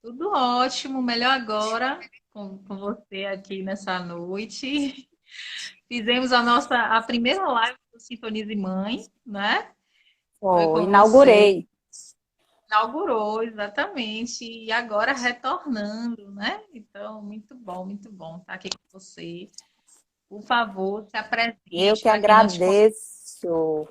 Tudo ótimo, melhor agora com você aqui nessa noite. Fizemos a primeira live do Sintonize Mãe, né? Foi Oh, com você, inaugurei. inaugurou exatamente, e agora retornando, né? Então, muito bom estar aqui com você. Por favor, se Eu apresente que para quem não te conhece. agradeço.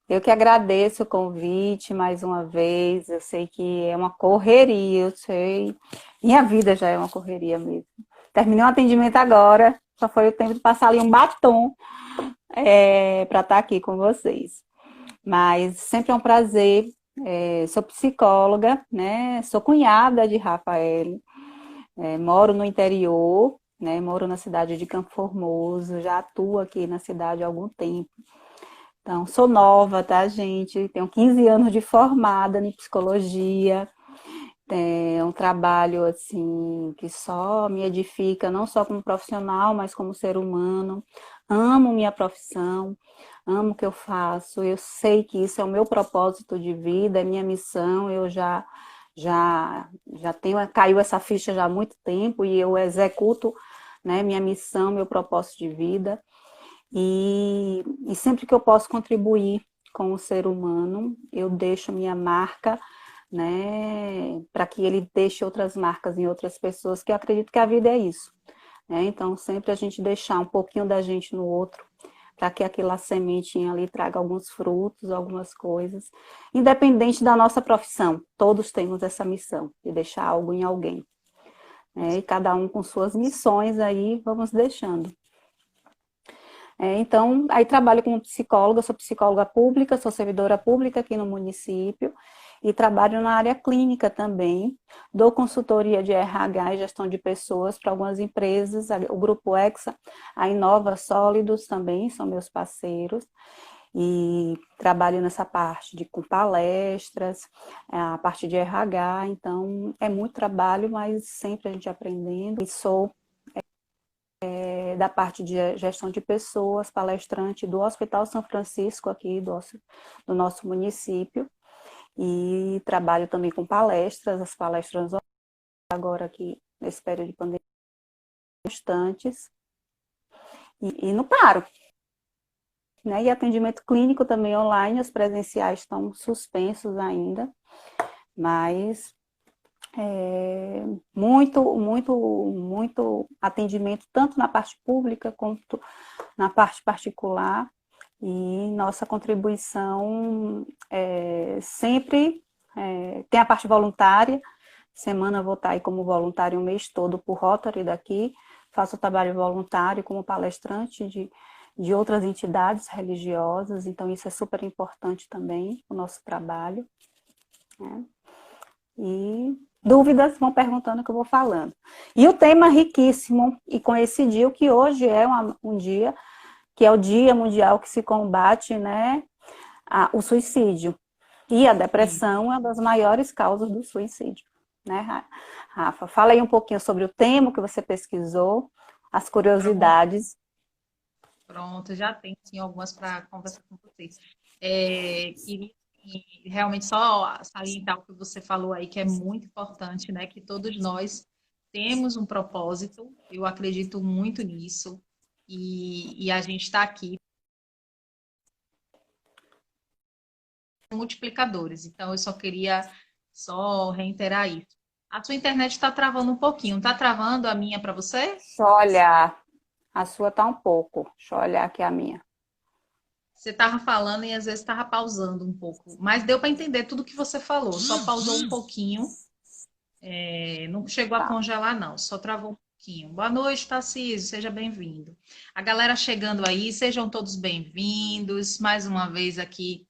Eu que agradeço o convite mais uma vez. Eu sei que é uma correria, eu sei. Minha vida já é uma correria mesmo. Terminei um atendimento agora, só foi o tempo de passar ali um batom para estar aqui com vocês. Mas sempre é um prazer. Sou psicóloga, né? Sou cunhada de Rafael. Moro no interior, né? Moro na cidade de Campo Formoso, já atuo aqui na cidade há algum tempo. Então, sou nova, tá, gente? Tenho 15 anos de formada em psicologia. É um trabalho, assim, que só me edifica, não só como profissional, mas como ser humano. Amo minha profissão, amo o que eu faço. Eu sei que isso é o meu propósito de vida, é minha missão. Eu já tenho, caiu essa ficha já há muito tempo e eu executo, né, minha missão, meu propósito de vida. E sempre que eu posso contribuir com o ser humano, eu deixo minha marca, né, para que ele deixe outras marcas em outras pessoas, que eu acredito que a vida é isso, né? Então, sempre a gente deixar um pouquinho da gente no outro, para que aquela sementinha ali traga alguns frutos, algumas coisas, independente da nossa profissão, todos temos essa missão de deixar algo em alguém, né? E cada um com suas missões aí, vamos deixando. Então, aí trabalho como psicóloga, sou psicóloga pública, sou servidora pública aqui no município e trabalho na área clínica também. Dou consultoria de RH e gestão de pessoas para algumas empresas, o Grupo Hexa, a Inova Sólidos também são meus parceiros. E trabalho nessa parte de com palestras, a parte de RH, então é muito trabalho, mas sempre a gente aprendendo. E sou da parte de gestão de pessoas, palestrante do Hospital São Francisco, aqui do nosso município, e trabalho também com palestras, as palestras agora aqui nesse período de pandemia constantes, e não paro. Né? E atendimento clínico também online, os presenciais estão suspensos ainda, mas muito atendimento, tanto na parte pública quanto na parte particular, e nossa contribuição sempre tem a parte voluntária. Semana vou estar aí como voluntária o mês todo por Rotary daqui, faço trabalho voluntário como palestrante de outras entidades religiosas, então isso é super importante também, o nosso trabalho, né? E dúvidas vão perguntando que eu vou falando. E o tema riquíssimo, e coincidiu que hoje é um dia que é o Dia Mundial que se combate, né, o suicídio. E a Sim. depressão é uma das maiores causas do suicídio, né, Rafa? Fala aí um pouquinho sobre o tema que você pesquisou, as Pronto, curiosidades. pronto, já tenho sim algumas para conversar com você. Queria realmente só salientar o que você falou aí, que é muito importante, né? Que todos nós temos um propósito, eu acredito muito nisso, e a gente está aqui multiplicadores. Então, eu só queria só reiterar isso. A sua internet está travando um pouquinho. Está travando a minha para você? Deixa eu olhar, a sua tá um pouco, deixa eu olhar aqui a minha. Você estava falando e às vezes estava pausando um pouco. Mas deu para entender tudo que você falou. Só pausou um pouquinho. Não chegou a Tá. congelar, não. Só travou um pouquinho. Boa noite, Tarcísio. Seja bem-vindo. A galera chegando aí, sejam todos bem-vindos. Mais uma vez aqui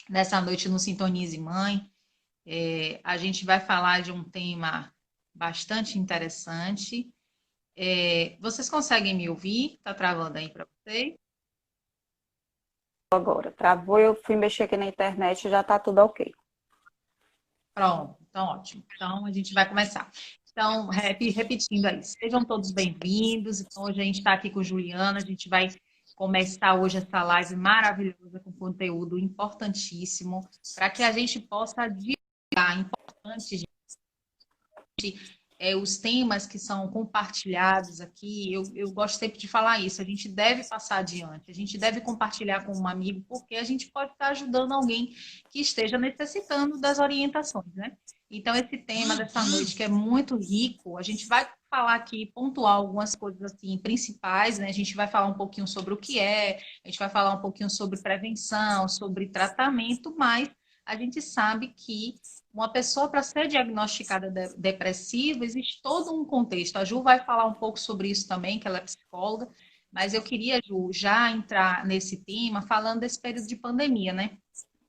nessa noite no Sintonize Mãe. A gente vai falar de um tema bastante interessante. Vocês conseguem me ouvir? Tá travando aí para vocês? Agora, travou, eu fui mexer aqui na internet e já tá tudo ok. Pronto, então ótimo. Então a gente vai começar. Então, repetindo aí, sejam todos bem-vindos. Então, hoje a gente está aqui com Juliana, a gente vai começar hoje essa live maravilhosa com conteúdo importantíssimo para que a gente possa divulgar, importante os temas que são compartilhados aqui, eu gosto sempre de falar isso, a gente deve passar adiante, a gente deve compartilhar com um amigo, porque a gente pode estar ajudando alguém que esteja necessitando das orientações, né? Então, esse tema dessa noite, que é muito rico, a gente vai falar aqui, pontuar algumas coisas assim principais, né? A gente vai falar um pouquinho sobre o que é, a gente vai falar um pouquinho sobre prevenção, sobre tratamento, mas a gente sabe que uma pessoa, para ser diagnosticada depressiva, existe todo um contexto. A Ju vai falar um pouco sobre isso também, que ela é psicóloga, mas eu queria, Ju, já entrar nesse tema falando desse período de pandemia, né?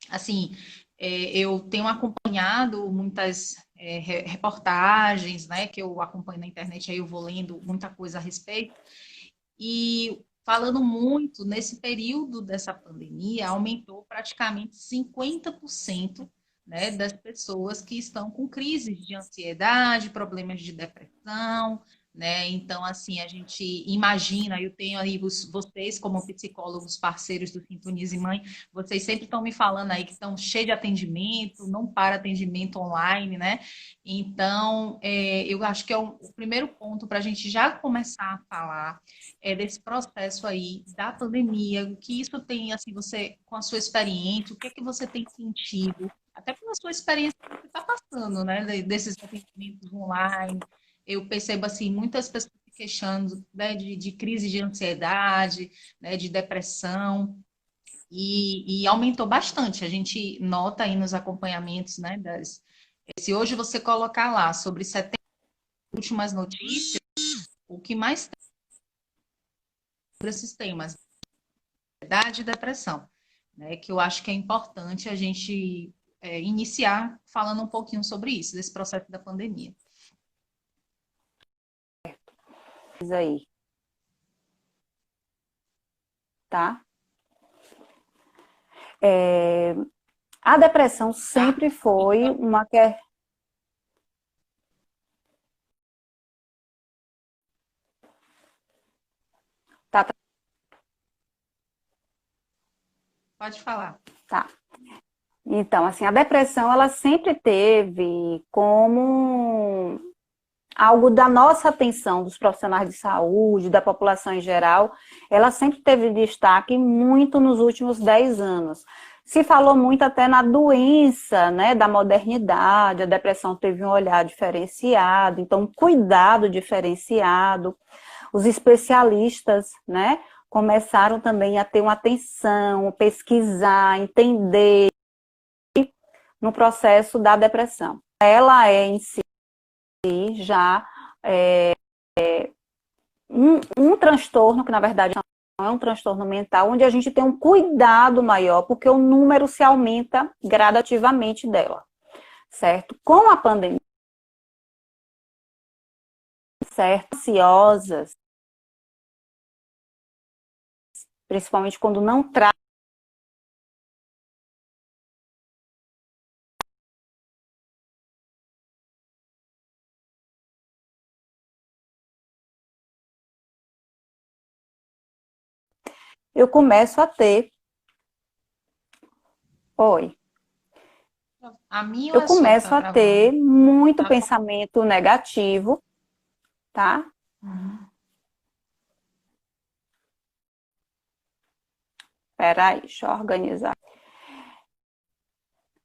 Assim, eu tenho acompanhado muitas reportagens, né, que eu acompanho na internet, aí eu vou lendo muita coisa a respeito, e falando muito, nesse período dessa pandemia, aumentou praticamente 50%, né, das pessoas que estão com crises de ansiedade, problemas de depressão, né? Então, assim, a gente imagina, eu tenho aí vocês como psicólogos parceiros do Sintonize Mãe, vocês sempre estão me falando aí que estão cheios de atendimento, não para atendimento online, né? Então, eu acho que é o primeiro ponto para a gente já começar a falar desse processo aí da pandemia, o que isso tem, assim, você, com a sua experiência, o que é que você tem sentido, até pela sua experiência que você está passando, né, desses atendimentos online, eu percebo, assim, muitas pessoas se queixando, né, de crise de ansiedade, né, de depressão, e aumentou bastante, a gente nota aí nos acompanhamentos, né, se hoje você colocar lá sobre 70 últimas notícias, o que mais tem sobre esses temas, ansiedade e depressão, né? Que eu acho que é importante a gente iniciar falando um pouquinho sobre isso, desse processo da pandemia. Isso aí, tá? A depressão Tá? sempre foi Então, uma que tá, pode falar. tá. Então, assim, a depressão ela sempre teve como algo da nossa atenção, dos profissionais de saúde, da população em geral, ela sempre teve destaque muito nos últimos 10 anos. Se falou muito até na doença, né, da modernidade, a depressão teve um olhar diferenciado, então um cuidado diferenciado. Os especialistas, né, começaram também a ter uma atenção, pesquisar, entender no processo da depressão. Ela é em si já um transtorno, que na verdade não é um transtorno mental, onde a gente tem um cuidado maior, porque o número se aumenta gradativamente dela, certo? Com a pandemia, certo? Ansiosas, principalmente quando não traz. Eu começo a ter. Oi. A minha ou Eu é sua que começo tá a ter travando? muito Tá? pensamento negativo, tá? Uhum. Peraí, deixa eu organizar.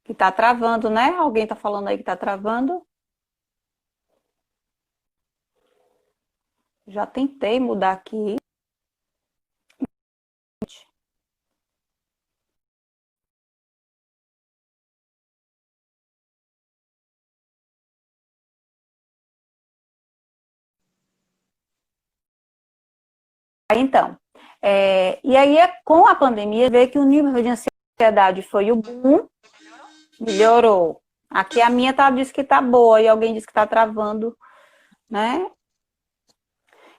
Que tá travando, né? Alguém tá falando aí que tá travando? Já tentei mudar aqui. Então, e aí com a pandemia, vê que o nível de ansiedade foi o boom, melhorou. Aqui a minha diz que tá boa e alguém diz que tá travando, né?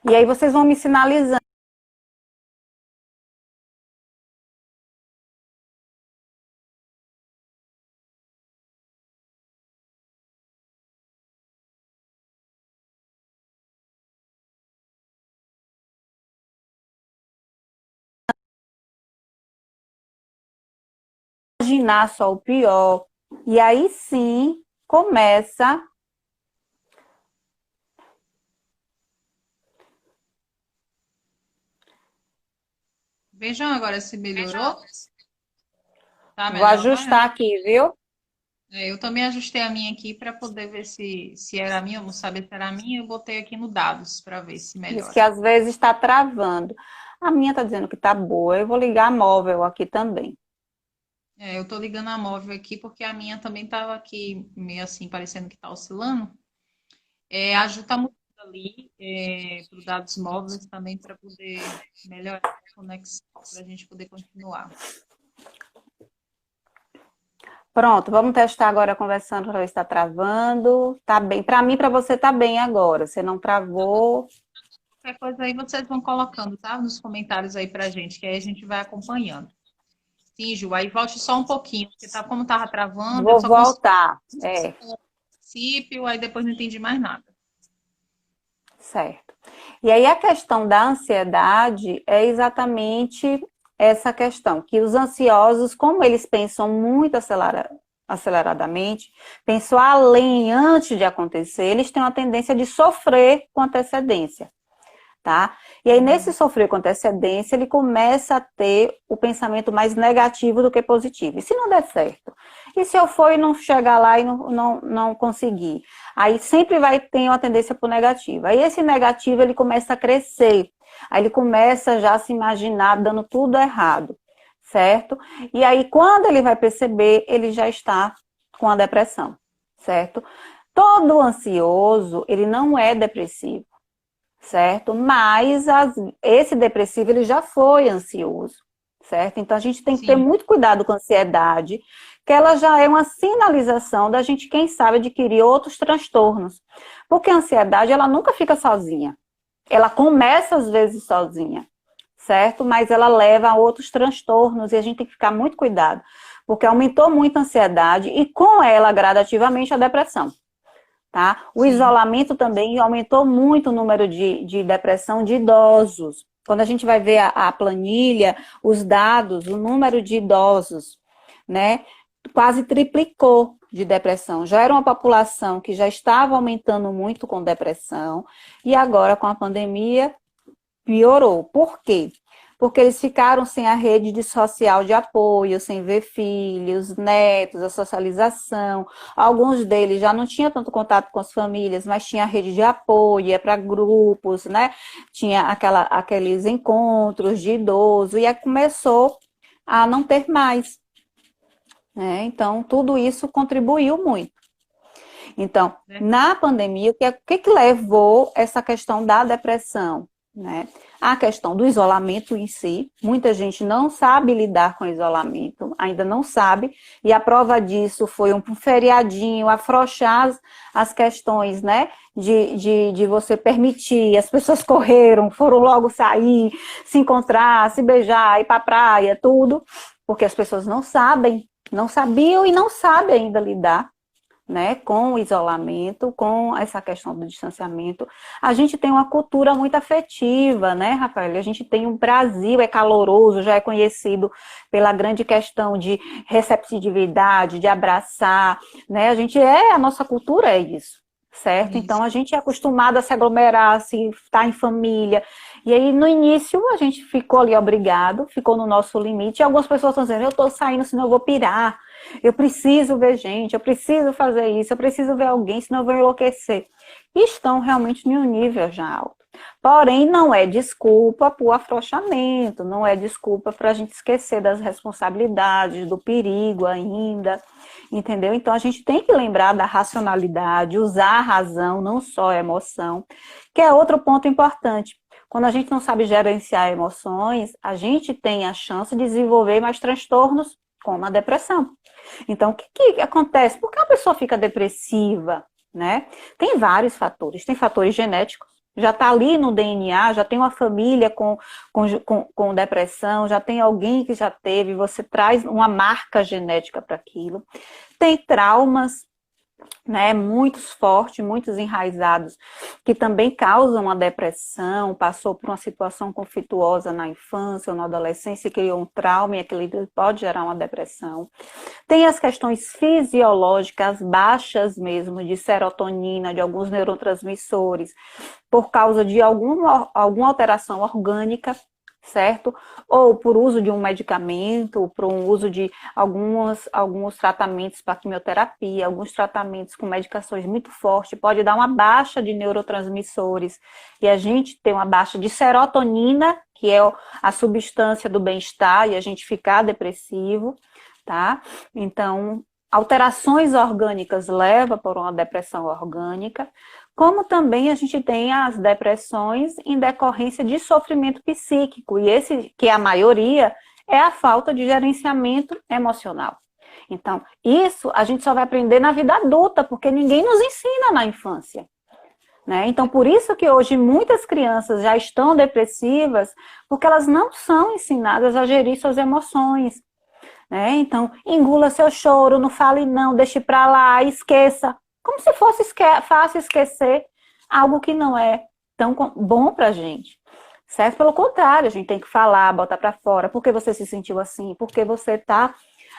E aí vocês vão me sinalizando. Imaginar só o pior. E aí sim começa Vejam agora se melhorou. Tá Vou melhor agora? ajustar aqui, viu? Eu também ajustei a minha aqui para poder ver se era a minha, eu não sabia se era a minha, eu botei aqui no dados para ver se Diz melhora. que às vezes está travando. A minha está dizendo que está boa. Eu vou ligar a móvel aqui também. Eu tô ligando a móvel aqui porque a minha também tava aqui meio assim, parecendo que tá oscilando. A Ju tá mudando ali para os dados móveis também para poder melhorar a conexão, para a gente poder continuar. Pronto, vamos testar agora conversando para ver se está travando. Tá bem. Para mim, para você tá bem agora. Você não travou. Qualquer coisa aí vocês vão colocando, tá? Nos comentários aí pra gente, que aí a gente vai acompanhando. Sim, Ju, aí volte só um pouquinho, porque tá, como tava travando, eu Vou só consegui voltar. o princípio, aí depois não entendi mais nada. Certo. E aí a questão da ansiedade é exatamente essa questão, que os ansiosos, como eles pensam muito aceleradamente, pensam além antes de acontecer, eles têm uma tendência de sofrer com antecedência. Tá? E aí, nesse sofrer com antecedência, ele começa a ter o pensamento mais negativo do que positivo. E se não der certo? E se eu for e não chegar lá e não conseguir? Aí sempre vai ter uma tendência para o negativo. Aí esse negativo, ele começa a crescer. Aí ele começa já a se imaginar dando tudo errado, certo? E aí, quando ele vai perceber, ele já está com a depressão, certo? Todo ansioso, ele não é depressivo, certo? Mas esse depressivo, ele já foi ansioso, certo? Então, a gente tem que ter Sim, muito cuidado com a ansiedade, que ela já é uma sinalização da gente, quem sabe, adquirir outros transtornos. Porque a ansiedade, ela nunca fica sozinha. Ela começa, às vezes, sozinha, certo? Mas ela leva a outros transtornos e a gente tem que ficar muito cuidado, porque aumentou muito a ansiedade e, com ela, gradativamente, a depressão. Tá? O sim. isolamento também aumentou muito o número de depressão de idosos. Quando a gente vai ver a planilha, os dados, o número de idosos, né, quase triplicou de depressão. Já era uma população que já estava aumentando muito com depressão e agora com a pandemia piorou. Por quê? Porque eles ficaram sem a rede de social de apoio, sem ver filhos, netos, a socialização. Alguns deles já não tinham tanto contato com as famílias, mas tinha a rede de apoio, ia para grupos, né? Tinha aqueles encontros de idoso, e aí começou a não ter mais, né? Então, tudo isso contribuiu muito. Então, Né? na pandemia, o que levou essa questão da depressão, né? A questão do isolamento em si, muita gente não sabe lidar com o isolamento, ainda não sabe, e a prova disso foi um feriadinho, afrouxar as questões, né? De você permitir, as pessoas correram, foram logo sair, se encontrar, se beijar, ir para a praia, tudo, porque as pessoas não sabem, não sabiam e não sabem ainda lidar, né, com o isolamento, com essa questão do distanciamento. A gente tem uma cultura muito afetiva, né, Rafael? A gente tem um Brasil, é caloroso, já é conhecido pela grande questão de receptividade, de abraçar, né? A nossa cultura é isso, certo? Isso. Então, a gente é acostumado a se aglomerar, se estar em família. E aí, no início, a gente ficou ali obrigado, ficou no nosso limite. E algumas pessoas estão dizendo, eu estou saindo, senão eu vou pirar. Eu preciso ver gente, eu preciso fazer isso, eu preciso ver alguém, senão eu vou enlouquecer. E estão realmente em um nível já alto. Porém, não é desculpa para o afrouxamento, não é desculpa para a gente esquecer das responsabilidades, do perigo ainda, entendeu? Então, a gente tem que lembrar da racionalidade, usar a razão, não só a emoção, que é outro ponto importante. Quando a gente não sabe gerenciar emoções, a gente tem a chance de desenvolver mais transtornos, como a depressão. Então, o que acontece? Por que a pessoa fica depressiva, né? Tem vários fatores. Tem fatores genéticos. Já está ali no DNA, já tem uma família com depressão, já tem alguém que já teve, você traz uma marca genética para aquilo. Tem traumas, né, muitos fortes, muitos enraizados, que também causam a depressão, passou por uma situação conflituosa na infância ou na adolescência e criou um trauma, e aquilo pode gerar uma depressão. Tem as questões fisiológicas baixas mesmo, de serotonina, de alguns neurotransmissores, por causa de alguma alteração orgânica, certo? Ou por uso de um medicamento, ou por um uso de alguns tratamentos para quimioterapia, alguns tratamentos com medicações muito fortes, pode dar uma baixa de neurotransmissores, e a gente tem uma baixa de serotonina, que é a substância do bem-estar, e a gente ficar depressivo, tá? Então, alterações orgânicas levam para uma depressão orgânica, como também a gente tem as depressões em decorrência de sofrimento psíquico, e esse, que é a maioria, é a falta de gerenciamento emocional. Então, isso a gente só vai aprender na vida adulta, porque ninguém nos ensina na infância. Né? Então, por isso que hoje muitas crianças já estão depressivas, porque elas não são ensinadas a gerir suas emoções. Né? Então, engula seu choro, não fale não, deixe pra lá, esqueça. Como se fosse fácil esquecer algo que não é tão bom pra gente. Certo? Pelo contrário, a gente tem que falar, botar pra fora. Por que você se sentiu assim? Por que você tá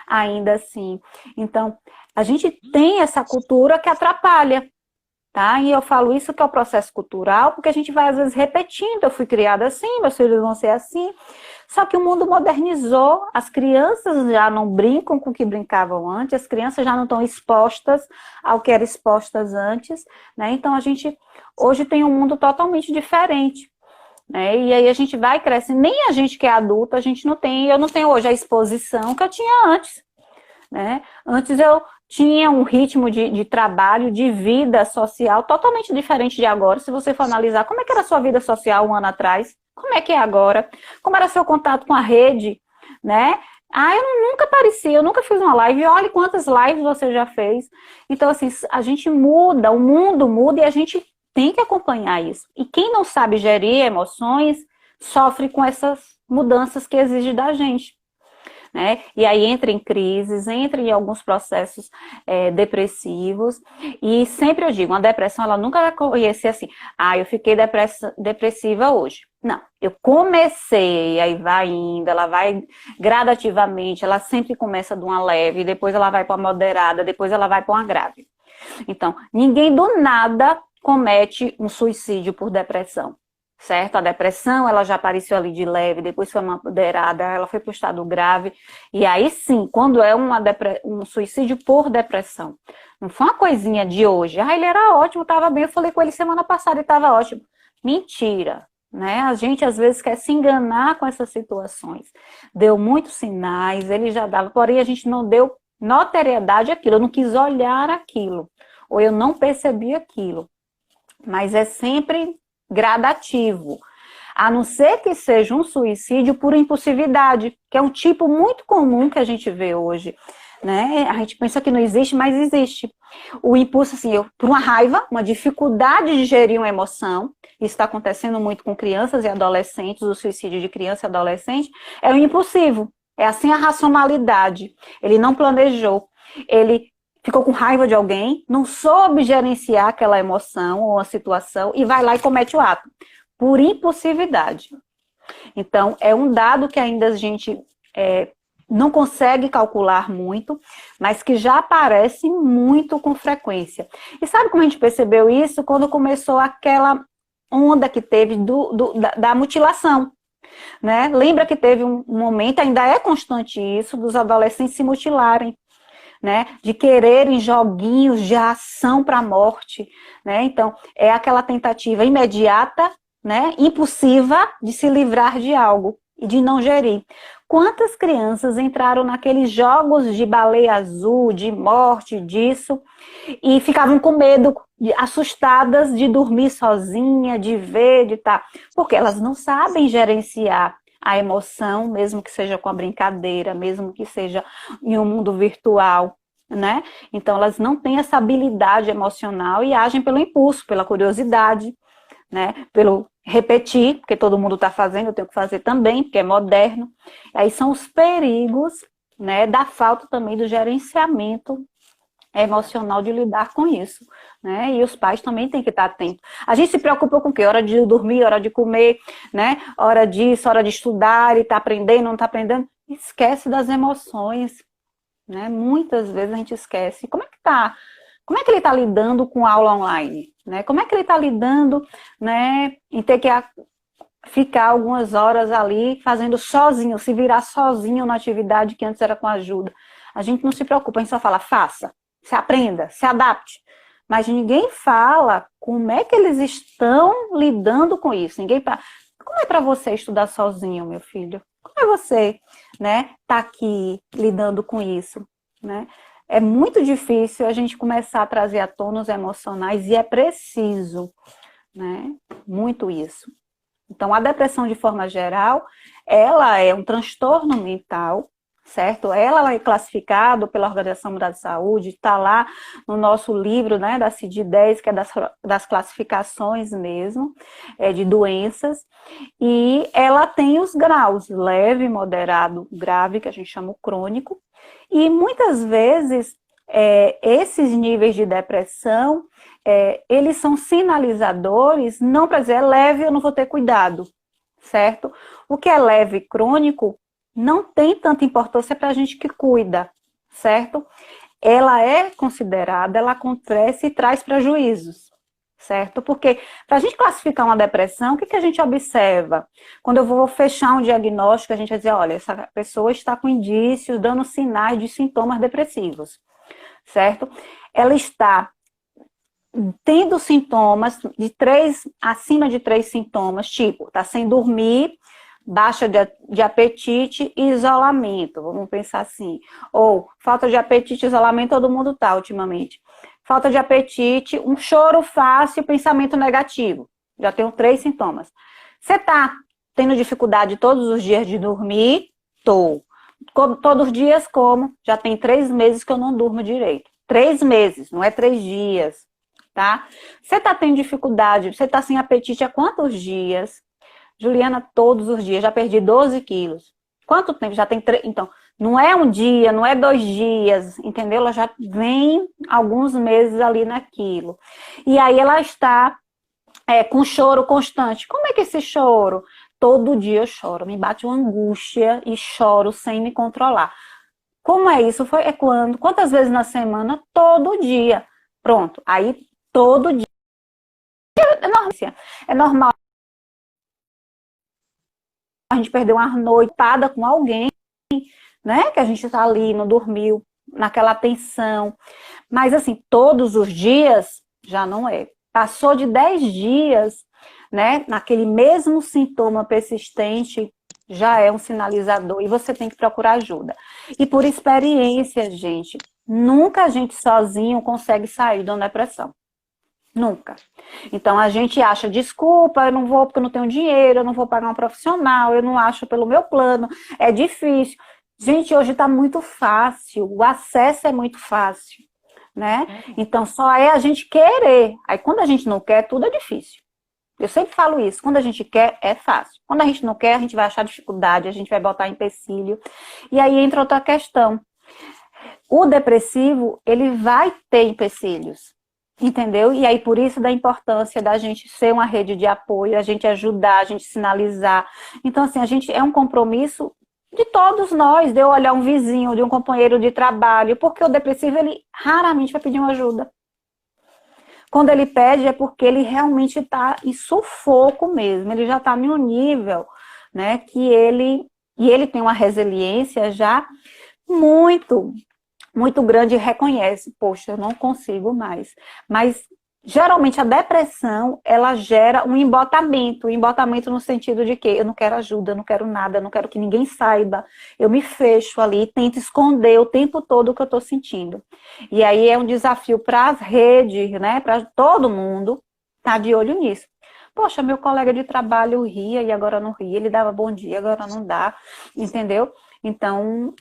ainda assim? Então, a gente tem essa cultura que atrapalha. Tá? E eu falo isso que é o processo cultural, porque a gente vai às vezes repetindo, eu fui criada assim, meus filhos vão ser assim, só que o mundo modernizou, as crianças já não brincam com o que brincavam antes, as crianças já não estão expostas ao que eram expostas antes, né? Então a gente hoje tem um mundo totalmente diferente, né? E aí a gente vai crescendo, nem a gente que é adulta, a gente não tem, eu não tenho hoje a exposição que eu tinha antes, né? Antes eu tinha um ritmo de trabalho, de vida social totalmente diferente de agora. Se você for analisar como é que era a sua vida social um ano atrás, como é que é agora, como era seu contato com a rede, né? Ah, eu nunca apareci, eu nunca fiz uma live, olha quantas lives você já fez. Então, assim, a gente muda, o mundo muda e a gente tem que acompanhar isso. E quem não sabe gerir emoções, sofre com essas mudanças que exigem da gente. Né? E aí entra em crises, entra em alguns processos depressivos, e sempre eu digo, uma depressão ela nunca vai conhecer assim, eu fiquei depressiva hoje. Não, eu comecei, aí vai indo, ela vai gradativamente, ela sempre começa de uma leve, depois ela vai para uma moderada, depois ela vai para uma grave. Então, ninguém do nada comete um suicídio por depressão. Certo? A depressão, ela já apareceu ali de leve, depois foi moderada, ela foi para o estado grave, e aí sim, quando é um suicídio por depressão, não foi uma coisinha de hoje, ele era ótimo, estava bem, eu falei com ele semana passada e estava ótimo. Mentira, né? A gente às vezes quer se enganar com essas situações. Deu muitos sinais, ele já dava, porém a gente não deu notoriedade àquilo, eu não quis olhar aquilo, ou eu não percebi aquilo, mas é sempre gradativo, a não ser que seja um suicídio por impulsividade, que é um tipo muito comum que a gente vê hoje, né? A gente pensa que não existe, mas existe. O impulso, assim, por uma raiva, uma dificuldade de gerir uma emoção, isso está acontecendo muito com crianças e adolescentes, o suicídio de criança e adolescente, é o impulsivo, é assim a racionalidade, ele não planejou, ele ficou com raiva de alguém, não soube gerenciar aquela emoção ou a situação e vai lá e comete o ato, por impulsividade. Então, é um dado que ainda a gente não consegue calcular muito, mas que já aparece muito com frequência. E sabe como a gente percebeu isso? Quando começou aquela onda que teve da mutilação. Né? Lembra que teve um momento, ainda é constante isso, dos adolescentes se mutilarem. Né, de quererem joguinhos de ação para a morte, né? Então, é aquela tentativa imediata, né, impulsiva de se livrar de algo e de não gerir. Quantas crianças entraram naqueles jogos de baleia azul, de morte, disso, e ficavam com medo, assustadas de dormir sozinha, de ver, de estar, porque elas não sabem gerenciar a emoção, mesmo que seja com a brincadeira, mesmo que seja em um mundo virtual, né? Então, elas não têm essa habilidade emocional e agem pelo impulso, pela curiosidade, né? Pelo repetir, porque todo mundo está fazendo, eu tenho que fazer também, porque é moderno. Aí são os perigos, né, da falta também do gerenciamento emocional de lidar com isso, né? E os pais também têm que estar atentos. A gente se preocupa com o quê? Hora de dormir, hora de comer, né? Hora disso, hora de estudar, e tá aprendendo, não tá aprendendo. Esquece das emoções, né? Muitas vezes a gente esquece. Como é que tá? Como é que ele está lidando com aula online? Né? Como é que ele está lidando, né, em ter que ficar algumas horas ali fazendo sozinho, se virar sozinho na atividade que antes era com ajuda. A gente não se preocupa, a gente só fala, faça, se aprenda, se adapte. Mas ninguém fala como é que eles estão lidando com isso. Como é para você estudar sozinho, meu filho? Como é você, né, tá aqui lidando com isso, né? É muito difícil a gente começar a trazer à tona os emocionais e é preciso, né? Muito isso. Então, a depressão, de forma geral, ela é um transtorno mental, certo? Ela é classificada pela Organização Mundial de Saúde, está lá no nosso livro, né, da CID-10, que é das classificações mesmo, de doenças, e ela tem os graus, leve, moderado, grave, que a gente chama o crônico, e muitas vezes esses níveis de depressão, eles são sinalizadores, não para dizer é leve, eu não vou ter cuidado, certo? O que é leve e crônico não tem tanta importância para a gente que cuida, certo? Ela é considerada, ela acontece e traz prejuízos, certo? Porque para a gente classificar uma depressão, o que a gente observa? Quando eu vou fechar um diagnóstico, a gente vai dizer, olha, essa pessoa está com indícios, dando sinais de sintomas depressivos, certo? Ela está tendo sintomas acima de 3 sintomas, tipo, está sem dormir, baixa de apetite e isolamento, vamos pensar assim. Ou falta de apetite e isolamento, todo mundo está ultimamente. Falta de apetite, um choro fácil, pensamento negativo. Já tenho 3 sintomas. Você está tendo dificuldade todos os dias de dormir? Tô. Todos os dias como? Já tem 3 meses que eu não durmo direito. 3 meses, não é 3 dias, tá? Você está tendo dificuldade, você está sem apetite há quantos dias? Juliana, todos os dias, já perdi 12 quilos. Quanto tempo? Já tem 3. Então, não é um dia, não é 2 dias, entendeu? Ela já vem alguns meses ali naquilo. E aí ela está com choro constante. Como é que é esse choro? Todo dia eu choro, me bate uma angústia e choro sem me controlar. Como é isso? Quantas vezes na semana? Todo dia. Pronto. Aí, todo dia. É normal a gente perder uma noitada com alguém, né? Que a gente tá ali, não dormiu, naquela tensão. Mas, assim, todos os dias já não é. Passou de 10 dias, né? Naquele mesmo sintoma persistente, já é um sinalizador e você tem que procurar ajuda. E por experiência, gente, nunca a gente sozinho consegue sair de uma depressão. Nunca. Então a gente acha desculpa, eu não vou porque eu não tenho dinheiro, eu não vou pagar um profissional, eu não acho pelo meu plano, é difícil. Gente, hoje está muito fácil, o acesso é muito fácil, né? Então só é a gente querer. Aí quando a gente não quer, tudo é difícil. Eu sempre falo isso, quando a gente quer, é fácil. Quando a gente não quer, a gente vai achar dificuldade, a gente vai botar empecilho. E aí entra outra questão. O depressivo, ele vai ter empecilhos. Entendeu? E aí, por isso da importância da gente ser uma rede de apoio, a gente ajudar, a gente sinalizar. Então, assim, a gente é um compromisso de todos nós, de eu olhar um vizinho, de um companheiro de trabalho, porque o depressivo, ele raramente vai pedir uma ajuda. Quando ele pede, é porque ele realmente está em sufoco mesmo, ele já está em um nível, né, que ele tem uma resiliência já muito muito grande e reconhece, poxa, eu não consigo mais. Mas, geralmente, a depressão, ela gera um embotamento no sentido de que eu não quero ajuda, eu não quero nada, eu não quero que ninguém saiba, eu me fecho ali, tento esconder o tempo todo o que eu estou sentindo. E aí é um desafio para as redes, né, para todo mundo estar de olho nisso. Poxa, meu colega de trabalho ria e agora não ria, ele dava bom dia, agora não dá, entendeu? Então,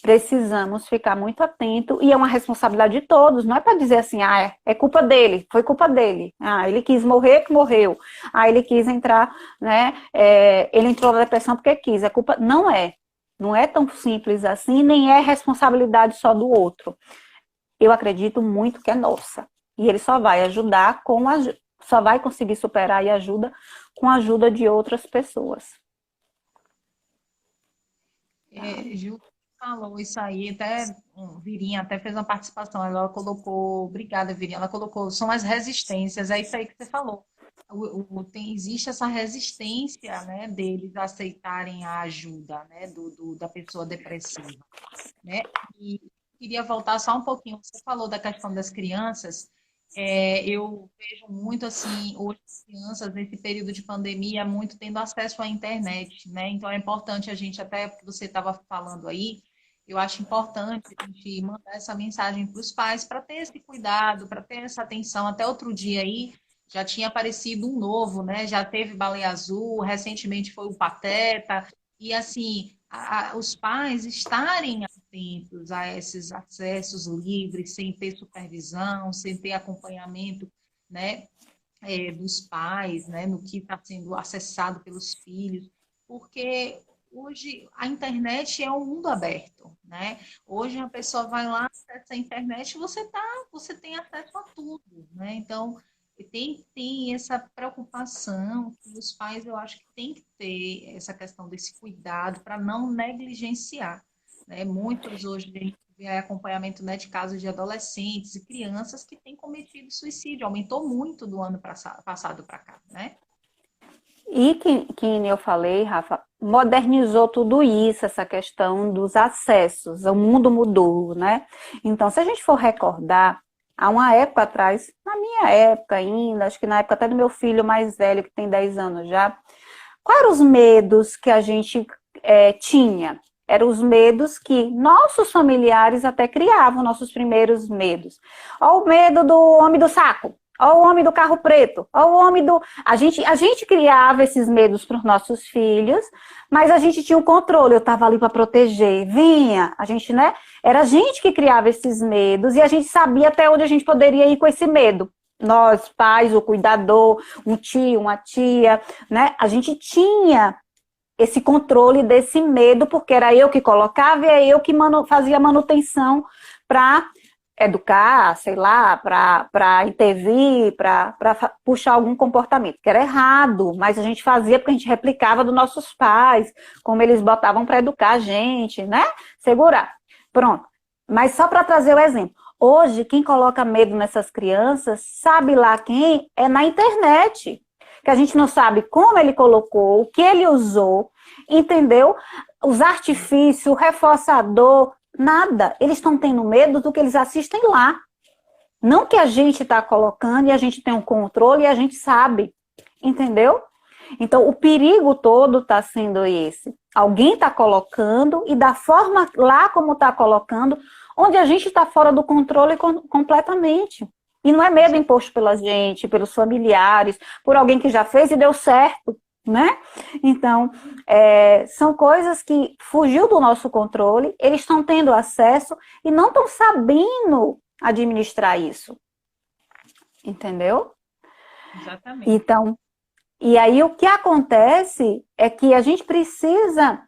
precisamos ficar muito atento e é uma responsabilidade de todos, não é para dizer assim, é culpa dele, foi culpa dele, ele quis morrer, que morreu, ele quis entrar, né, ele entrou na depressão porque quis, não é tão simples assim, nem é responsabilidade só do outro. Eu acredito muito que é nossa, e ele só vai ajudar só vai conseguir superar e ajuda com a ajuda de outras pessoas. Ju falou isso aí, até Virinha até fez uma participação, ela colocou, obrigada Virinha, ela colocou, são as resistências, é isso aí que você falou. existe essa resistência, né, deles aceitarem a ajuda, né, da pessoa depressiva, né? E queria voltar só um pouquinho. Você falou da questão das crianças. Eu vejo muito assim, hoje as crianças nesse período de pandemia, muito tendo acesso à internet, né? Então é importante a gente, até porque você estava falando aí, eu acho importante a gente mandar essa mensagem para os pais para ter esse cuidado, para ter essa atenção. Até outro dia aí já tinha aparecido um novo, né? Já teve Baleia Azul, recentemente foi o Pateta, e assim, os pais estarem atentos a esses acessos livres, sem ter supervisão, sem ter acompanhamento, né, dos pais, né, no que está sendo acessado pelos filhos, porque hoje a internet é um mundo aberto, né? Hoje a pessoa vai lá, acessa a internet, você tem acesso a tudo, né? Então tem essa preocupação que os pais, eu acho que tem que ter essa questão desse cuidado para não negligenciar, né? Muitos hoje a gente vê acompanhamento, né, de casos de adolescentes e crianças que têm cometido suicídio, aumentou muito do ano passado para cá, né? E que eu falei, Rafa, modernizou tudo isso, essa questão dos acessos, o mundo mudou, né? Então, se a gente for recordar, há uma época atrás, na minha época ainda, acho que na época até do meu filho mais velho, que tem 10 anos já, quais eram os medos que a gente tinha? Eram os medos que nossos familiares até criavam, nossos primeiros medos. Olha o medo do homem do saco, olha o homem do carro preto, olha o homem do... A gente criava esses medos para os nossos filhos, mas a gente tinha o controle, eu estava ali para proteger, vinha, a gente, né? Era a gente que criava esses medos e a gente sabia até onde a gente poderia ir com esse medo. Nós, pais, o cuidador, um tio, uma tia, né? A gente tinha esse controle desse medo, porque era eu que colocava e é eu que fazia manutenção para educar, sei lá, para intervir, para puxar algum comportamento, que era errado, mas a gente fazia porque a gente replicava dos nossos pais, como eles botavam para educar a gente, né? Segurar. Pronto. Mas só para trazer o exemplo. Hoje, quem coloca medo nessas crianças, sabe lá quem? É na internet. Que a gente não sabe como ele colocou, o que ele usou, entendeu? Os artifícios, o reforçador, nada. Eles estão tendo medo do que eles assistem lá. Não que a gente está colocando e a gente tem um controle e a gente sabe, entendeu? Então, o perigo todo está sendo esse. Alguém está colocando e da forma lá como está colocando, onde a gente está fora do controle completamente. E não é medo imposto pela gente, pelos familiares, por alguém que já fez e deu certo, né? Então, são coisas que fugiu do nosso controle, eles estão tendo acesso e não estão sabendo administrar isso. Entendeu? Exatamente. Então, e aí o que acontece é que a gente precisa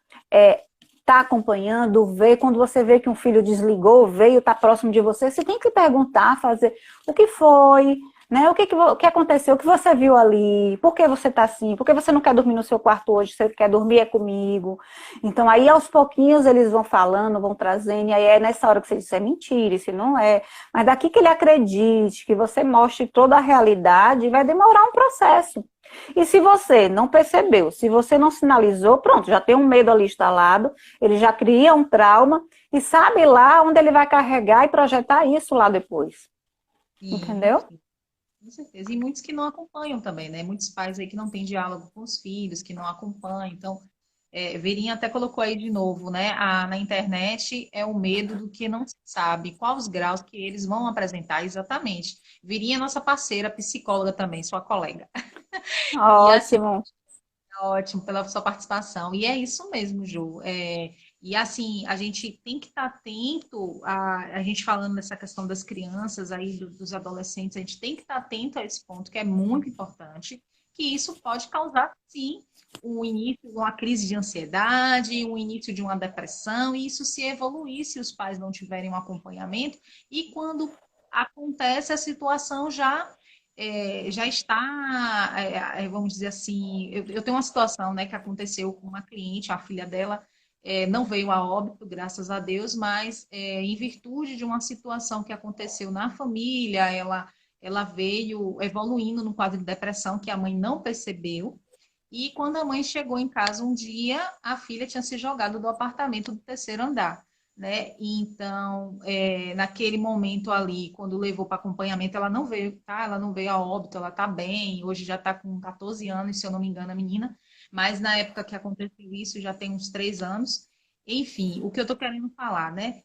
tá acompanhando, ver, quando você vê que um filho desligou, veio, tá próximo de você, você tem que perguntar, fazer o que foi, né? O que aconteceu, o que você viu ali, por que você tá assim, por que você não quer dormir no seu quarto hoje, você quer dormir comigo. Então aí aos pouquinhos eles vão falando, vão trazendo, e aí é nessa hora que você diz, é mentira, isso não é. Mas daqui que ele acredite, que você mostre toda a realidade, vai demorar um processo. E se você não percebeu, se você não sinalizou, pronto, já tem um medo ali instalado, ele já cria um trauma e sabe lá onde ele vai carregar e projetar isso lá depois. Entendeu? Com certeza. E muitos que não acompanham também, né? Muitos pais aí que não têm diálogo com os filhos, que não acompanham. Então, Verinha até colocou aí de novo, né? Na internet é o medo do que não se sabe, quais os graus que eles vão apresentar exatamente. Verinha é nossa parceira, psicóloga também, sua colega. E assim, Ótimo. ótimo pela sua participação. E é isso mesmo, Ju. E assim, a gente tem que estar atento, a gente falando nessa questão das crianças aí, dos adolescentes, a gente tem que estar atento a esse ponto, que é muito importante, que isso pode causar, sim, o início de uma crise de ansiedade, o início de uma depressão, e isso se evoluir se os pais não tiverem um acompanhamento, e quando acontece a situação já está, vamos dizer assim, eu tenho uma situação, né, que aconteceu com uma cliente, a filha dela não veio a óbito, graças a Deus, mas em virtude de uma situação que aconteceu na família, ela ela veio evoluindo no quadro de depressão que a mãe não percebeu. E quando a mãe chegou em casa um dia, a filha tinha se jogado do apartamento do terceiro andar, né? E então, naquele momento ali, quando levou para acompanhamento, ela não veio, tá? Ela não veio a óbito, ela tá bem. Hoje já tá com 14 anos, se eu não me engano, a menina. Mas na época que aconteceu isso, já tem uns 3 anos. Enfim, o que eu estou querendo falar, né?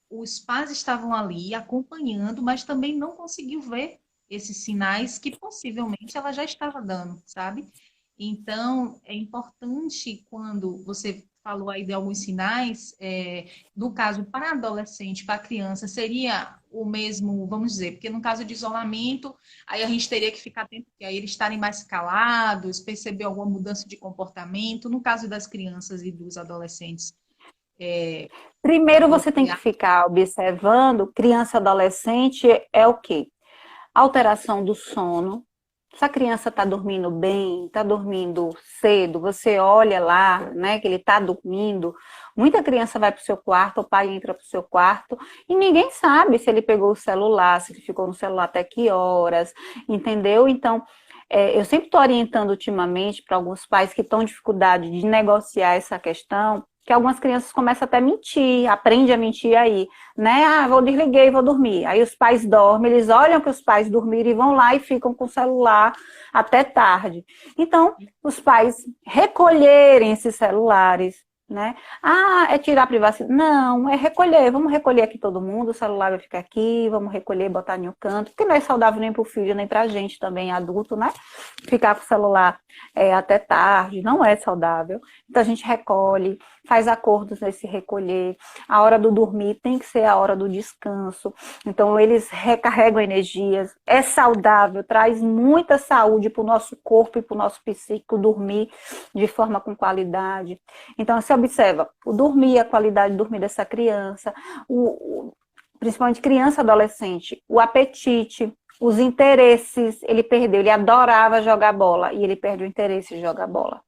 Os pais estavam ali acompanhando, mas também não conseguiu ver esses sinais que possivelmente ela já estava dando, sabe? Então, é importante quando você falou aí de alguns sinais, no caso, para adolescente, para criança, seria o mesmo, vamos dizer, porque no caso de isolamento, aí a gente teria que ficar atento, porque aí eles estarem mais calados, perceber alguma mudança de comportamento. No caso das crianças e dos adolescentes, é, Primeiro você tem você... que ficar observando, criança e adolescente é o quê? Alteração do sono. Se a criança está dormindo bem, está dormindo cedo, você olha lá, né, que ele está dormindo. Muita criança vai para o seu quarto, o pai entra para o seu quarto e ninguém sabe se ele pegou o celular, se ele ficou no celular até que horas, entendeu? Então, eu sempre estou orientando ultimamente para alguns pais que estão em dificuldade de negociar essa questão, que algumas crianças começam até a mentir, aprende a mentir aí, né? Ah, desliguei, vou dormir. Aí os pais dormem, eles olham que os pais dormiram e vão lá e ficam com o celular até tarde. Então, os pais recolherem esses celulares, né? Ah, é tirar a privacidade? Não, é recolher. Vamos recolher aqui todo mundo, o celular vai ficar aqui, vamos recolher, botar em um canto, porque não é saudável nem para o filho, nem para a gente também, adulto, né? Ficar com o celular até tarde, não é saudável. Então a gente recolhe, faz acordos nesse recolher. A hora do dormir tem que ser a hora do descanso. Então eles recarregam energias, é saudável, traz muita saúde para o nosso corpo e para o nosso psíquico dormir de forma com qualidade. Então você observa o dormir, a qualidade de dormir dessa criança, principalmente criança e adolescente, o apetite, os interesses, ele perdeu, ele adorava jogar bola e ele perde o interesse de jogar bola.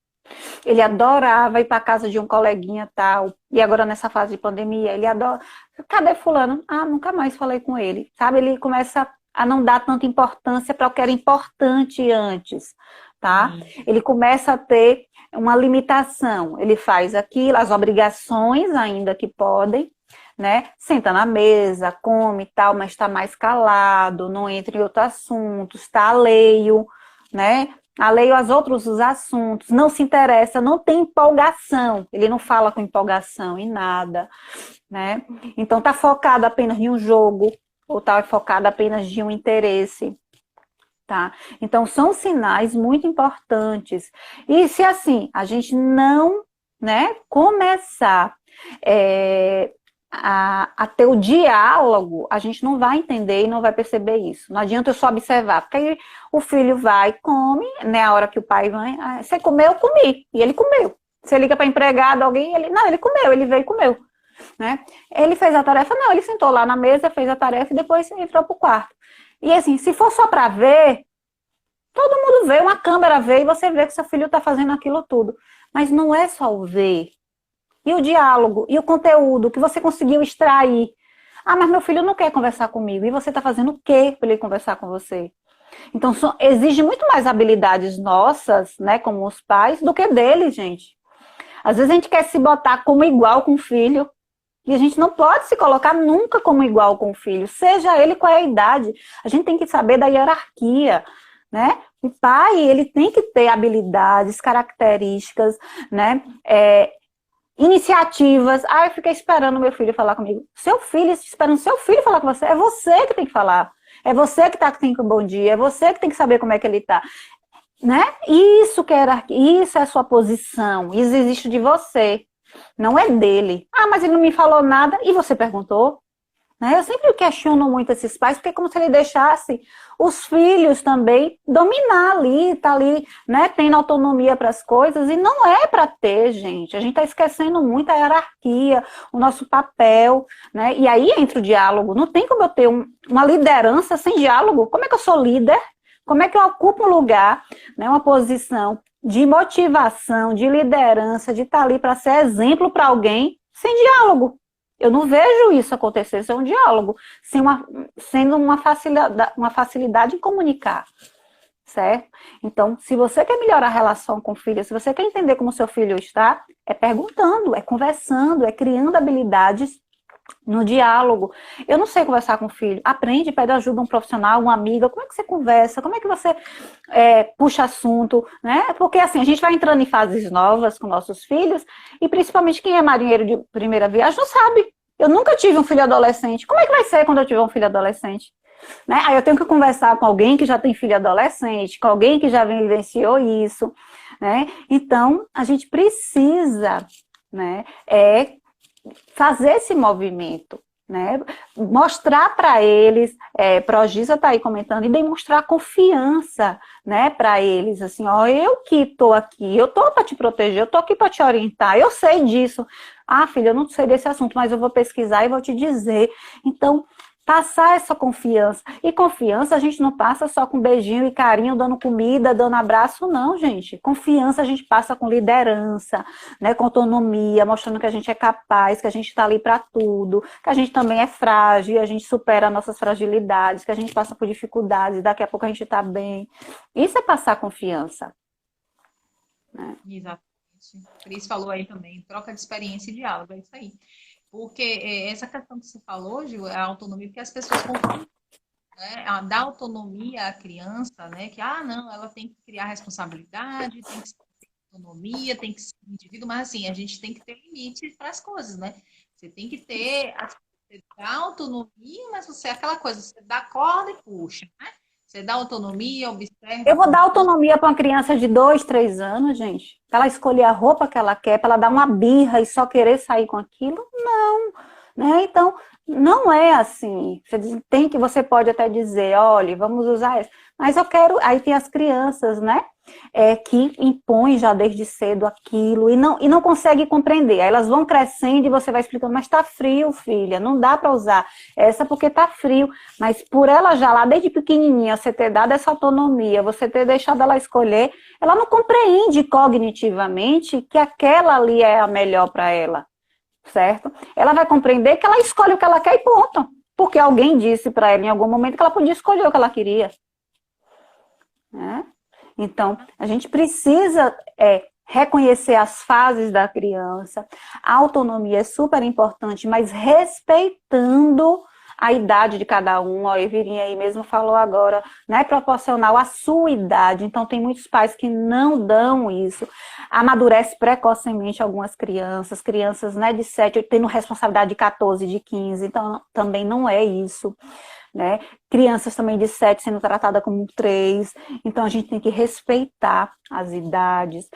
Ele adorava ir para casa de um coleguinha tal, e agora nessa fase de pandemia, ele adora, cadê fulano? Ah, nunca mais falei com ele, sabe? Ele começa a não dar tanta importância para o que era importante antes, tá? Ele começa a ter uma limitação, ele faz aquilo, as obrigações ainda que podem, né? Senta na mesa, come e tal, mas está mais calado, não entra em outros assuntos, está alheio, né? Alheio aos outros assuntos, não se interessa, não tem empolgação, ele não fala com empolgação em nada, né? Então tá focado apenas em um jogo, ou tá focado apenas em um interesse, tá? Então são sinais muito importantes. E se assim, a gente não, né, começar a ter o diálogo, a gente não vai entender e não vai perceber isso. Não adianta eu só observar, porque aí o filho vai, come, né, a hora que o pai vai, você comeu, eu comi, e ele comeu. Você liga para empregado, alguém, ele comeu, ele veio e comeu, né? Ele fez a tarefa? Não, ele sentou lá na mesa, fez a tarefa e depois entrou pro quarto. E assim, se for só para ver, todo mundo vê, uma câmera vê e você vê que seu filho está fazendo aquilo tudo. Mas não é só o ver. E o diálogo, e o conteúdo que você conseguiu extrair. Ah, mas meu filho não quer conversar comigo. E você está fazendo o quê para ele conversar com você? Então, exige muito mais habilidades nossas, né, como os pais, do que dele, gente. Às vezes a gente quer se botar como igual com o filho. E a gente não pode se colocar nunca como igual com o filho. Seja ele qual é a idade. A gente tem que saber da hierarquia, né? O pai, ele tem que ter habilidades, características, né? Iniciativas. Eu fiquei esperando meu filho falar comigo. Seu filho, esperando seu filho falar com você. É você que tem que falar. É você que tem que bom dia. É você que tem que saber como é que ele tá. Né? Isso que é isso é a sua posição. Isso existe de você. Não é dele. Mas ele não me falou nada. E você perguntou? Né? Eu sempre questiono muito esses pais, porque é como se ele deixasse os filhos também dominar ali, tá ali, né, tendo autonomia para as coisas, e não é para ter, gente. A gente está esquecendo muito a hierarquia, o nosso papel, né? E aí entra o diálogo. Não tem como eu ter uma liderança sem diálogo. Como é que eu sou líder? Como é que eu ocupo um lugar, né, uma posição de motivação, de liderança, de estar ali para ser exemplo para alguém, sem diálogo? Eu não vejo isso acontecer, isso é um diálogo, sendo uma facilidade em comunicar, certo? Então, se você quer melhorar a relação com o filho, se você quer entender como o seu filho está, é perguntando, é conversando, é criando habilidades no diálogo. Eu não sei conversar com o filho. Aprende, pede ajuda a um profissional, uma amiga. Como é que você conversa? Como é que você puxa assunto? Né? Porque assim, a gente vai entrando em fases novas com nossos filhos e principalmente quem é marinheiro de primeira viagem não sabe. Eu nunca tive um filho adolescente. Como é que vai ser quando eu tiver um filho adolescente? Né? Aí eu tenho que conversar com alguém que já tem filho adolescente, com alguém que já vivenciou isso. Né? Então, a gente precisa, né, fazer esse movimento, né? Mostrar para eles, Progisa está aí comentando, e demonstrar confiança, né, para eles, assim, ó, eu que estou aqui, eu estou para te proteger, eu estou aqui para te orientar, eu sei disso. Ah, filha, eu não sei desse assunto, mas eu vou pesquisar e vou te dizer. Então, passar essa confiança. E confiança a gente não passa só com beijinho e carinho, dando comida, dando abraço, não, gente. Confiança a gente passa com liderança, né, com autonomia, mostrando que a gente é capaz, que a gente está ali para tudo, que a gente também é frágil, a gente supera nossas fragilidades, que a gente passa por dificuldades, daqui a pouco a gente está bem. Isso é passar confiança. Né? Exatamente. Cris falou aí também, troca de experiência e diálogo, é isso aí. Porque essa questão que você falou, Gil, é a autonomia, porque as pessoas confundem, né? Dar autonomia à criança, né? Que, não, ela tem que criar responsabilidade, tem que ter autonomia, tem que ser um indivíduo, mas assim, a gente tem que ter limites para as coisas, né? Você tem que ter, você dá autonomia, mas você é aquela coisa, você dá corda e puxa, né? Você dá autonomia, observa. Eu vou dar autonomia para uma criança de 2, 3 anos, gente? Para ela escolher a roupa que ela quer, para ela dar uma birra e só querer sair com aquilo? Não. Né? Então, não é assim. Você pode até dizer, olha, vamos usar isso. Mas eu quero. Aí tem as crianças, né? Que impõem já desde cedo aquilo e não conseguem compreender. Aí elas vão crescendo e você vai explicando, mas tá frio, filha, não dá para usar essa porque tá frio. Mas por ela já lá desde pequenininha, você ter dado essa autonomia, você ter deixado ela escolher, ela não compreende cognitivamente que aquela ali é a melhor para ela, certo? Ela vai compreender que ela escolhe o que ela quer e ponto. Porque alguém disse para ela em algum momento que ela podia escolher o que ela queria. Né? Então, a gente precisa reconhecer as fases da criança. A autonomia é super importante, mas respeitando a idade de cada um. A Evirinha aí mesmo falou agora, né? Proporcional à sua idade. Então, tem muitos pais que não dão isso. Amadurece precocemente algumas crianças, né, de 7, tendo responsabilidade de 14, de 15. Então, também não é isso. Né? Crianças também de 7 sendo tratadas como 3, então a gente tem que respeitar as idades.